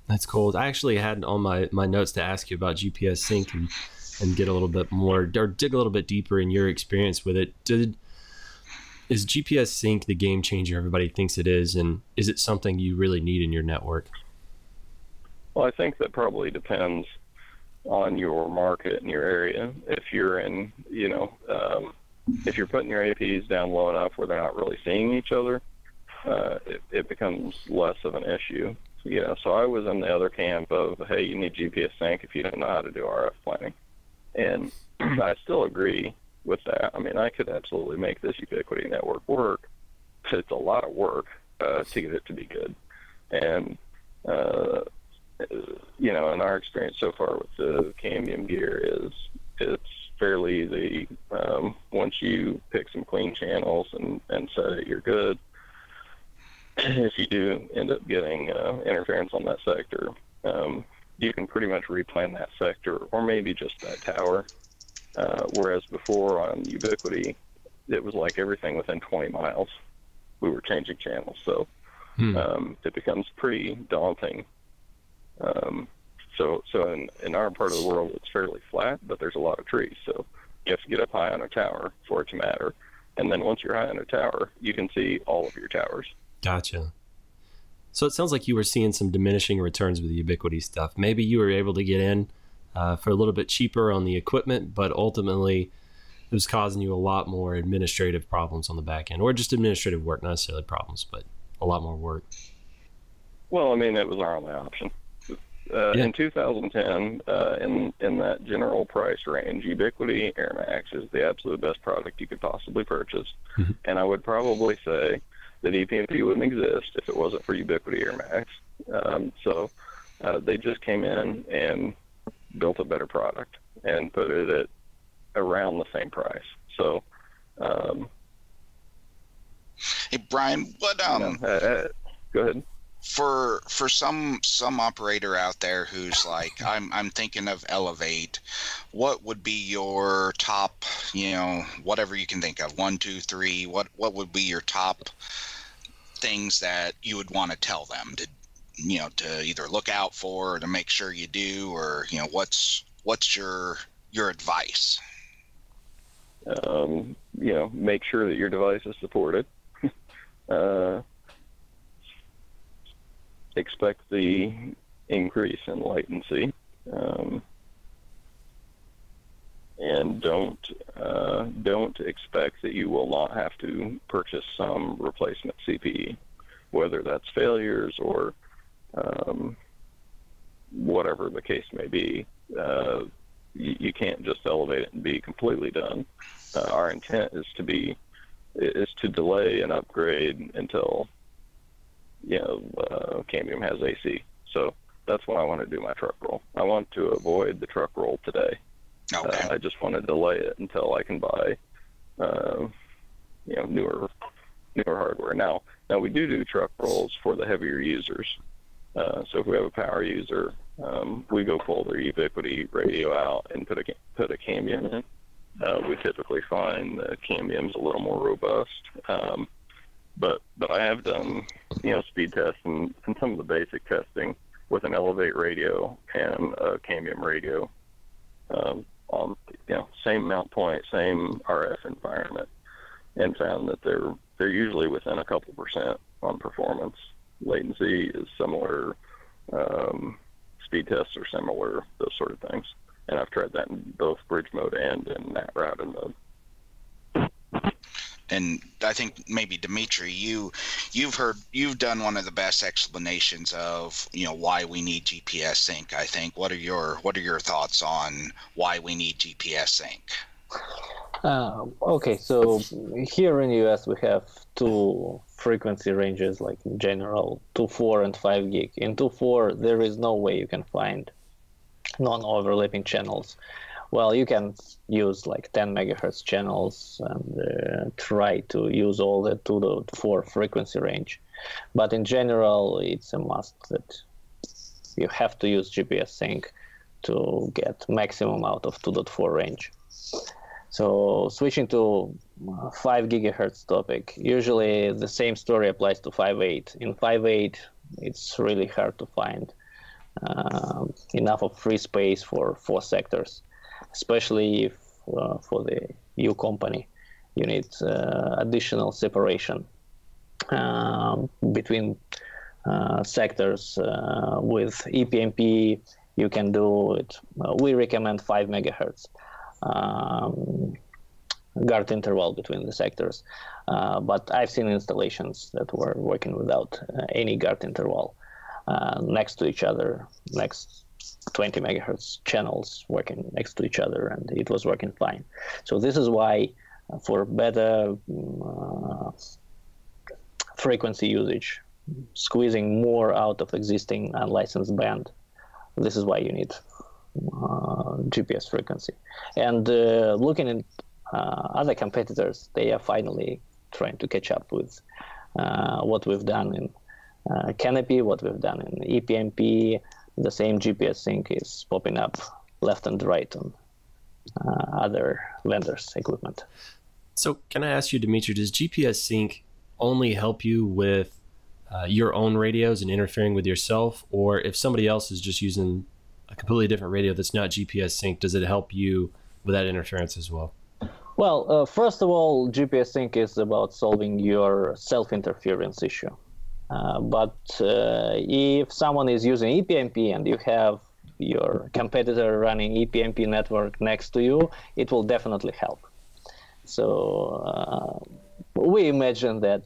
That's cool. I actually had on my notes to ask you about GPS sync and get a little bit more, or dig a little bit deeper in your experience with it. Is GPS sync the game changer everybody thinks it is, and is it something you really need in your network? Well, I think that probably depends on your market and your area. If you're in, if you're putting your APs down low enough where they're not really seeing each other, it becomes less of an issue. So I was in the other camp of, hey, you need GPS sync if you don't know how to do RF planning. And I still agree with that. I mean, I could absolutely make this Ubiquiti network work, but it's a lot of work to get it to be good. And, in our experience so far with the Cambium gear is it's fairly easy. Once you pick some clean channels and set it, you're good. If you do end up getting interference on that sector, you can pretty much replan that sector or maybe just that tower. Whereas before on Ubiquiti, it was like everything within 20 miles we were changing channels. So it becomes pretty daunting. So in our part of the world, it's fairly flat, but there's a lot of trees. So you have to get up high on a tower for it to matter. And then once you're high on a tower, you can see all of your towers. Gotcha. So it sounds like you were seeing some diminishing returns with the Ubiquiti stuff. Maybe you were able to get in for a little bit cheaper on the equipment, but ultimately it was causing you a lot more administrative problems on the back end, or just administrative work, not necessarily problems, but a lot more work. Well, I mean, it was our only option. In 2010, in that general price range, Ubiquiti AirMax is the absolute best product you could possibly purchase. Mm-hmm. And I would probably say that ePMP wouldn't exist if it wasn't for Ubiquiti AirMax. So they just came in and built a better product and put it at around the same price. So, hey Brian, what go ahead. For some operator out there who's like, I'm thinking of Elevate, what would be your top, whatever you can think of, 1, 2, 3, what would be your top things that you would want to tell them to either look out for or to make sure you do, or what's your advice? Make sure that your device is supported. Expect the increase in latency, and don't expect that you will not have to purchase some replacement CPE, whether that's failures or whatever the case may be. You can't just elevate it and be completely done. Our intent is to delay an upgrade until Cambium has AC. So that's when I want to do my truck roll. I want to avoid the truck roll today. Okay. I just want to delay it until I can buy, newer hardware. Now we do truck rolls for the heavier users. So if we have a power user, we go pull their Ubiquiti radio out and put a Cambium in. We typically find the Cambium's a little more robust. But I have done, speed tests and some of the basic testing with an Elevate radio and a Cambium radio on, same mount point, same RF environment, and found that they're usually within a couple % on performance. Latency is similar, speed tests are similar, those sort of things. And I've tried that in both bridge mode and in that routed mode. And I think maybe Dmitry, you've done one of the best explanations of why we need GPS sync. I think. What are your thoughts on why we need GPS sync? Okay, so here in the US we have two frequency ranges, like in general, 2.4 and 5 gig. In 2.4 there is no way you can find non-overlapping channels. Well, you can use like 10 megahertz channels and try to use all the 2.4 frequency range. But in general, it's a must that you have to use GPS sync to get maximum out of 2.4 range. So switching to 5 gigahertz topic, usually the same story applies to 5.8. In 5.8, it's really hard to find enough of free space for 4 sectors. Especially if for the U company, you need additional separation between sectors. With ePMP, you can do it. We recommend 5 megahertz guard interval between the sectors. But I've seen installations that were working without any guard interval next to each other, next 20 megahertz channels working next to each other, and it was working fine. So this is why for better frequency usage, squeezing more out of existing unlicensed band, this is why you need GPS frequency. And looking at other competitors, they are finally trying to catch up with what we've done in Canopy, what we've done in ePMP. The same GPS sync is popping up left and right on other vendors' equipment. So can I ask you, Dmitry, does GPS sync only help you with your own radios and interfering with yourself? Or if somebody else is just using a completely different radio that's not GPS sync, does it help you with that interference as well? Well, first of all, GPS sync is about solving your self-interference issue. But if someone is using ePMP and you have your competitor running ePMP network next to you, it will definitely help. So we imagine that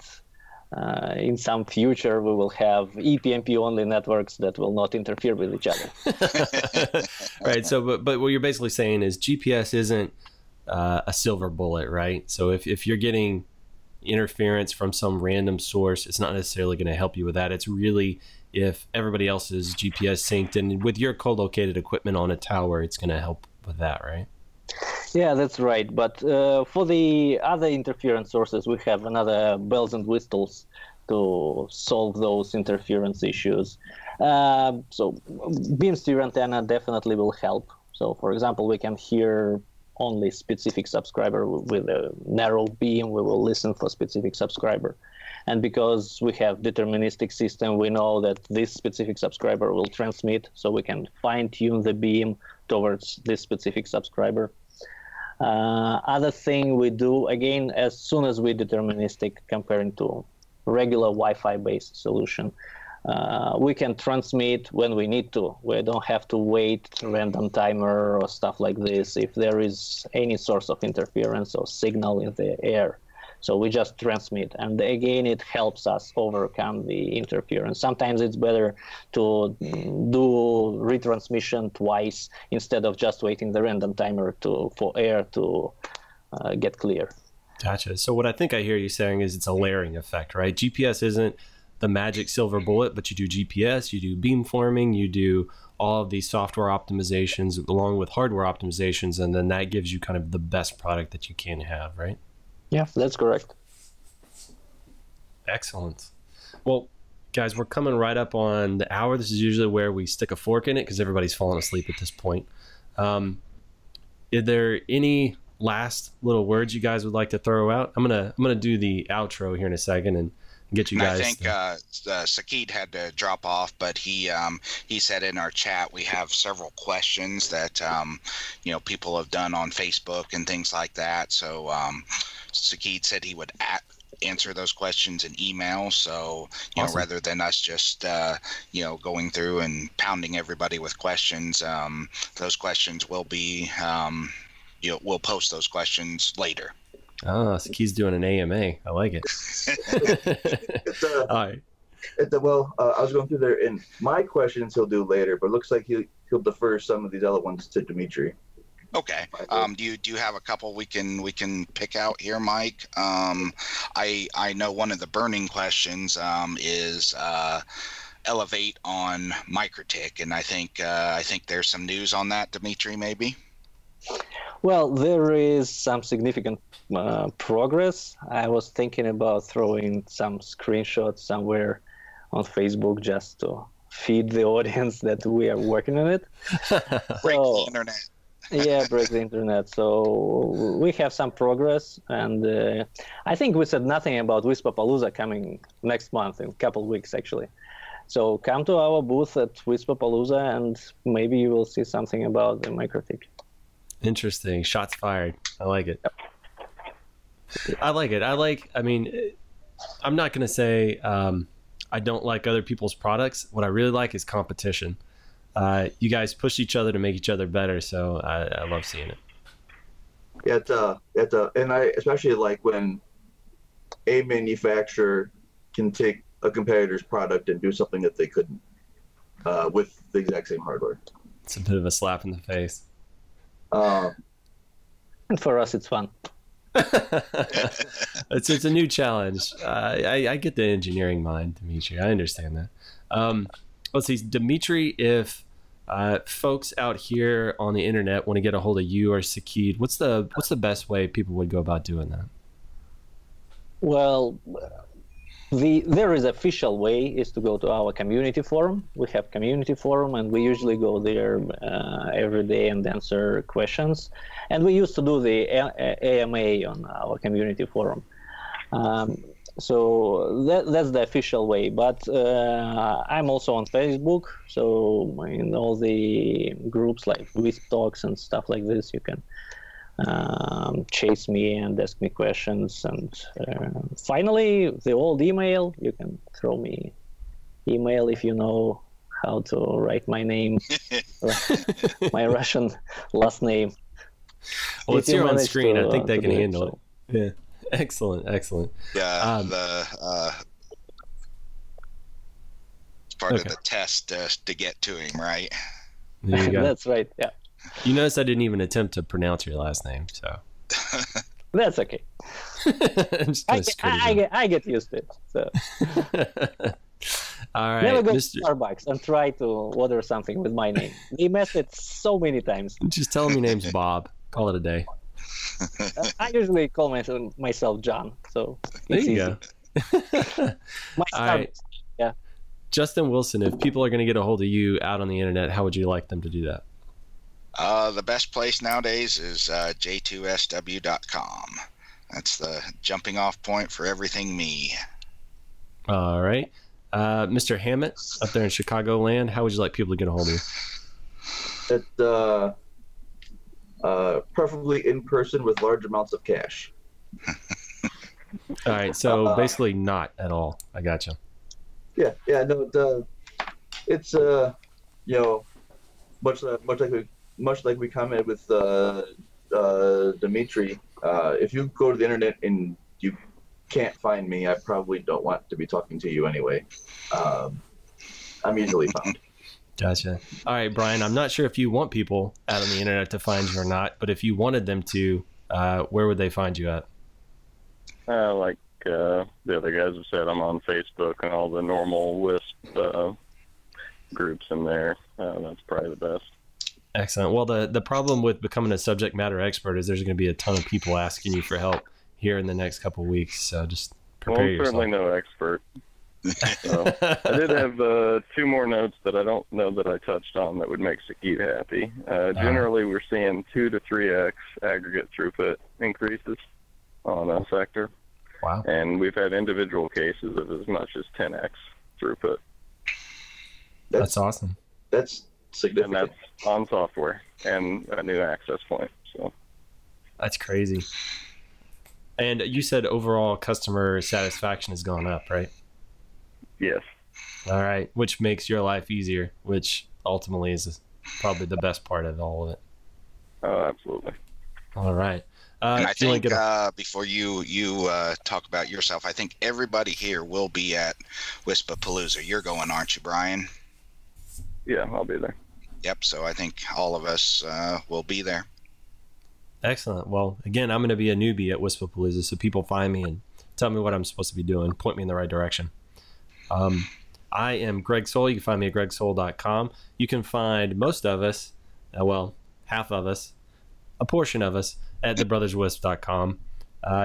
in some future we will have ePMP only networks that will not interfere with each other. Right. So, but what you're basically saying is GPS isn't a silver bullet, right? So if you're getting interference from some random source, it's not necessarily going to help you with that. It's really if everybody else is GPS synced and with your co-located equipment on a tower, it's going to help with that, right? Yeah, that's right. But for the other interference sources, we have another bells and whistles to solve those interference issues. So beam steer antenna definitely will help. So for example, we can hear only specific subscriber with a narrow beam. We will listen for specific subscriber. And because we have deterministic system, we know that this specific subscriber will transmit, so we can fine-tune the beam towards this specific subscriber. Other thing we do, again, as soon as we deterministic comparing to regular Wi-Fi based solution, we can transmit when we need to. We don't have to wait random timer or stuff like this if there is any source of interference or signal in the air. So we just transmit, and again, it helps us overcome the interference. Sometimes it's better to do retransmission twice instead of just waiting the random timer for air to get clear. Gotcha. So what I think I hear you saying is it's a layering effect, right? GPS isn't the magic silver bullet, but you do GPS, you do beamforming, you do all of these software optimizations along with hardware optimizations, and then that gives you kind of the best product that you can have, right? Yeah, that's correct. Excellent. Well, guys, we're coming right up on the hour. This is usually where we stick a fork in it because everybody's falling asleep at this point. Are there any last little words you guys would like to throw out? I'm gonna do the outro here in a second and get you guys. I think Sakid had to drop off, but he said in our chat we have several questions that people have done on Facebook and things like that. So Sakid said he would answer those questions in email. So Awesome. Rather than us just going through and pounding everybody with questions, those questions will be we'll post those questions later. Oh, so he's doing an AMA. I like it. All right. I was going through there, and my questions he'll do later, but it looks like he'll defer some of these other ones to Dmitry. Okay. Do you have a couple we can pick out here, Mike? I know one of the burning questions is elevate on MikroTik, and I think there's some news on that, Dmitry, maybe. Well, there is some significant progress. I was thinking about throwing some screenshots somewhere on Facebook just to feed the audience that we are working on it. Break the internet. Yeah, break the internet. So we have some progress, and I think we said nothing about WISPapalooza coming next month in a couple of weeks, actually. So come to our booth at WISPapalooza, and maybe you will see something about the MikroTik. Interesting. Shots fired. I like it. I like it. I mean, I'm not going to say I don't like other people's products. What I really like is competition. You guys push each other to make each other better, so I love seeing it. Yeah, and I especially like when a manufacturer can take a competitor's product and do something that they couldn't with the exact same hardware. It's a bit of a slap in the face. And for us, it's fun. It's a new challenge. I get the engineering mind, Dmitry. I understand that. Let's see, Dmitry, if folks out here on the internet want to get a hold of you or Sakid, what's the best way people would go about doing that? Well, there is official way is to go to our community forum. We have community forum, and we usually go there every day and answer questions. And we used to do the AMA on our community forum. So that's the official way. But I'm also on Facebook. So in all the groups like WISP Talks and stuff like this, you can chase me and ask me questions. And finally, the old email, you can throw me email if you know how to write my name, my Russian last name. Well, it's here on screen. I think they can handle it. Yeah. Excellent. Yeah, it's part of the test to get to him, right? There you go. That's right, yeah. You notice I didn't even attempt to pronounce your last name, so. That's okay. I get used to it. So. All right, never go to Starbucks and try to order something with my name. They messed it so many times. Just tell them your name's Bob. Call it a day. I usually call myself John, so there you go. All right. Yeah. Justin Wilson, if people are going to get a hold of you out on the internet, how would you like them to do that? The best place nowadays is j2sw.com. That's the jumping off point for everything me. All right. Mr. Hammett, up there in Chicagoland, how would you like people to get a hold of you? Preferably in person with large amounts of cash. All right, so basically not at all. I got you. Yeah, no, it's much like we commented with Dmitry. If you go to the internet and you can't find me, I probably don't want to be talking to you anyway. I'm easily found. Gotcha. All right, Brian, I'm not sure if you want people out on the internet to find you or not, but if you wanted them to, where would they find you at? Like the other guys have said, I'm on Facebook and all the normal WISP groups in there. That's probably the best. Excellent. Well, the problem with becoming a subject matter expert is there's going to be a ton of people asking you for help here in the next couple of weeks. So just prepare yourself. I'm certainly no expert. So, I did have 2 more notes that I don't know that I touched on that would make Sakid happy. Generally, we're seeing 2 to 3x aggregate throughput increases on a sector. Wow. And we've had individual cases of as much as 10x throughput. That's awesome. That's significant. And that's on software and a new access point. So that's crazy. And you said overall customer satisfaction has gone up, right? Yes. All right. Which makes your life easier, which ultimately is probably the best part of all of it. Oh, absolutely. All right. And I think before you talk about yourself, I think everybody here will be at WISPapalooza. You're going, aren't you, Brian? Yeah, I'll be there. Yep. So I think all of us will be there. Excellent. Well, again, I'm going to be a newbie at WISPapalooza, so people find me and tell me what I'm supposed to be doing, point me in the right direction. I am Greg Soul. You can find me at gregsoul.com. You can find most of us, half of us, a portion of us, at TheBrothesWISP.com.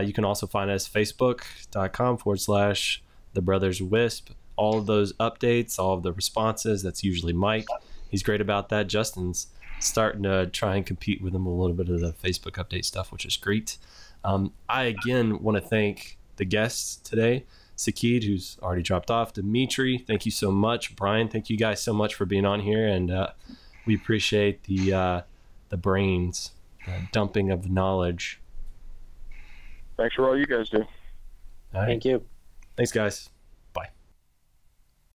You can also find us Facebook.com/TheBrothersWISP. All of those updates, all of the responses, that's usually Mike. He's great about that. Justin's starting to try and compete with him a little bit of the Facebook update stuff, which is great. I, again, want to thank the guests today. Sakid, who's already dropped off. Dmitry, thank you so much. Brian, thank you guys so much for being on here. And we appreciate the brains, the dumping of knowledge. Thanks for all you guys do. All right. Thank you. Thanks, guys.